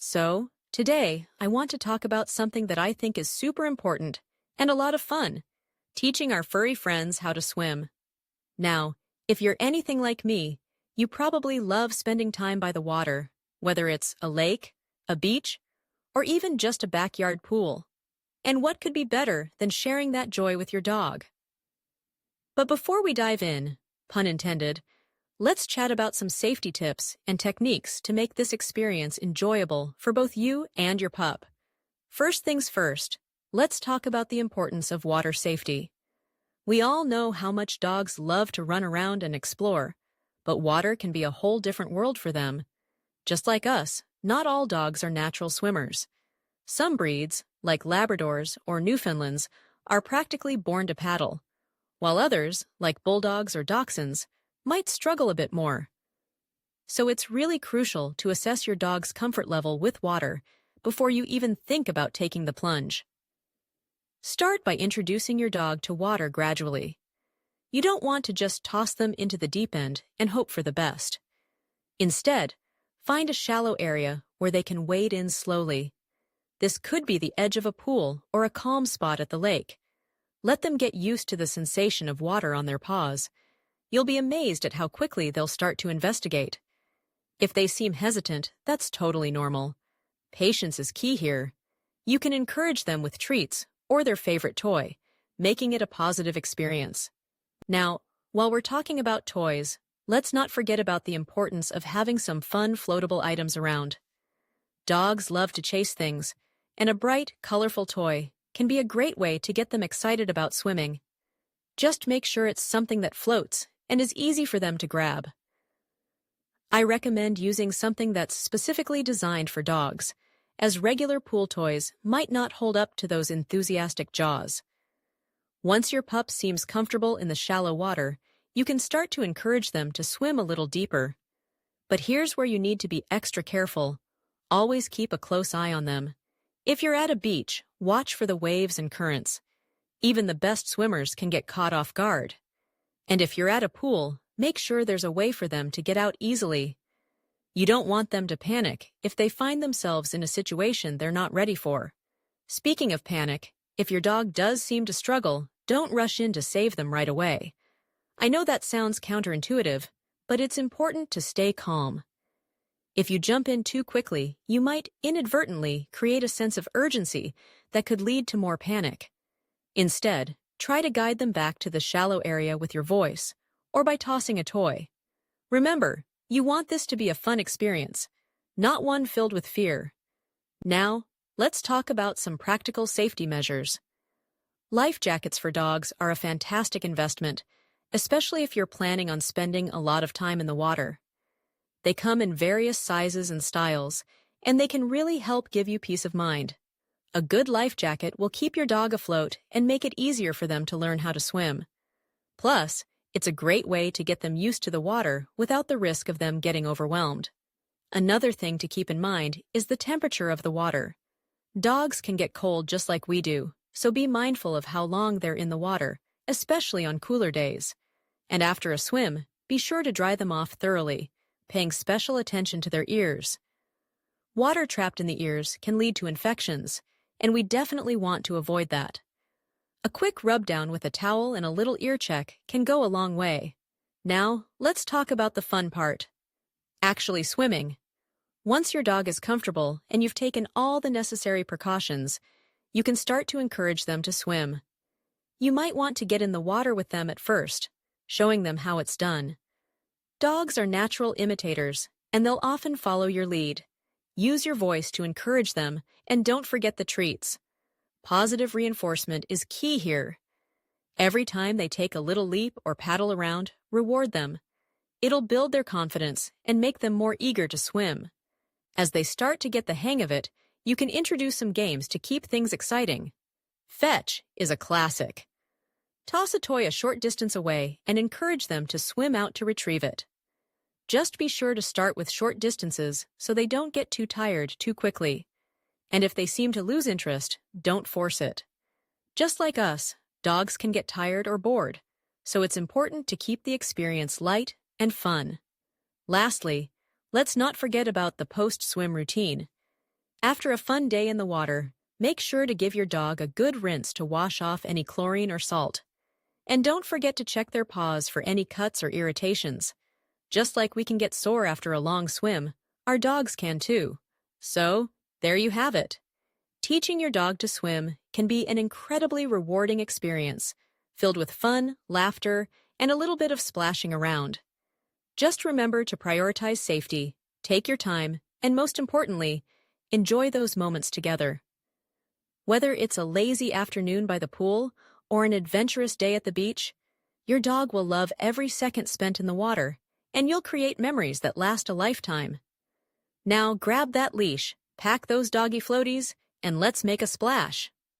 So, today, I want to talk about something that I think is super important and a lot of fun, teaching our furry friends how to swim. Now, if you're anything like me, you probably love spending time by the water, whether it's a lake, a beach, or even just a backyard pool. And what could be better than sharing that joy with your dog? But before we dive in, pun intended, let's chat about some safety tips and techniques to make this experience enjoyable for both you and your pup. First things first, let's talk about the importance of water safety. We all know how much dogs love to run around and explore, but water can be a whole different world for them. Just like us, not all dogs are natural swimmers. Some breeds, like Labradors or Newfoundlands, are practically born to paddle, while others, like Bulldogs or Dachshunds, might struggle a bit more. So it's really crucial to assess your dog's comfort level with water before you even think about taking the plunge. Start by introducing your dog to water gradually. You don't want to just toss them into the deep end and hope for the best. Instead, find a shallow area where they can wade in slowly. This could be the edge of a pool or a calm spot at the lake. Let them get used to the sensation of water on their paws. You'll be amazed at how quickly they'll start to investigate. If they seem hesitant, that's totally normal. Patience is key here. You can encourage them with treats or their favorite toy, making it a positive experience. Now, while we're talking about toys, let's not forget about the importance of having some fun floatable items around. Dogs love to chase things, and a bright, colorful toy can be a great way to get them excited about swimming. Just make sure it's something that floats and is easy for them to grab. I recommend using something that's specifically designed for dogs, as regular pool toys might not hold up to those enthusiastic jaws. Once your pup seems comfortable in the shallow water, you can start to encourage them to swim a little deeper. But here's where you need to be extra careful. Always keep a close eye on them. If you're at a beach, watch for the waves and currents. Even the best swimmers can get caught off guard. And if you're at a pool, make sure there's a way for them to get out easily. You don't want them to panic if they find themselves in a situation they're not ready for. Speaking of panic, if your dog does seem to struggle, don't rush in to save them right away. I know that sounds counterintuitive, but it's important to stay calm. If you jump in too quickly, you might inadvertently create a sense of urgency that could lead to more panic. Instead, try to guide them back to the shallow area with your voice, or by tossing a toy. Remember, you want this to be a fun experience, not one filled with fear. Now, let's talk about some practical safety measures. Life jackets for dogs are a fantastic investment, especially if you're planning on spending a lot of time in the water. They come in various sizes and styles, and they can really help give you peace of mind. A good life jacket will keep your dog afloat and make it easier for them to learn how to swim. Plus, it's a great way to get them used to the water without the risk of them getting overwhelmed. Another thing to keep in mind is the temperature of the water. Dogs can get cold just like we do, so be mindful of how long they're in the water, especially on cooler days. And after a swim, be sure to dry them off thoroughly, paying special attention to their ears. Water trapped in the ears can lead to infections, and we definitely want to avoid that. A quick rub down with a towel and a little ear check can go a long way. Now, let's talk about the fun part. Actually swimming. Once your dog is comfortable and you've taken all the necessary precautions, you can start to encourage them to swim. You might want to get in the water with them at first, showing them how it's done. Dogs are natural imitators, and they'll often follow your lead. Use your voice to encourage them, and don't forget the treats. Positive reinforcement is key here. Every time they take a little leap or paddle around, reward them. It'll build their confidence and make them more eager to swim. As they start to get the hang of it, you can introduce some games to keep things exciting. Fetch is a classic. Toss a toy a short distance away and encourage them to swim out to retrieve it. Just be sure to start with short distances so they don't get too tired too quickly. And if they seem to lose interest, don't force it. Just like us, dogs can get tired or bored, so it's important to keep the experience light and fun. Lastly, let's not forget about the post-swim routine. After a fun day in the water, make sure to give your dog a good rinse to wash off any chlorine or salt. And don't forget to check their paws for any cuts or irritations. Just like we can get sore after a long swim, our dogs can too. So, there you have it. Teaching your dog to swim can be an incredibly rewarding experience, filled with fun, laughter, and a little bit of splashing around. Just remember to prioritize safety, take your time, and most importantly, enjoy those moments together. Whether it's a lazy afternoon by the pool or an adventurous day at the beach, your dog will love every second spent in the water, and you'll create memories that last a lifetime. Now grab that leash, pack those doggy floaties, and let's make a splash.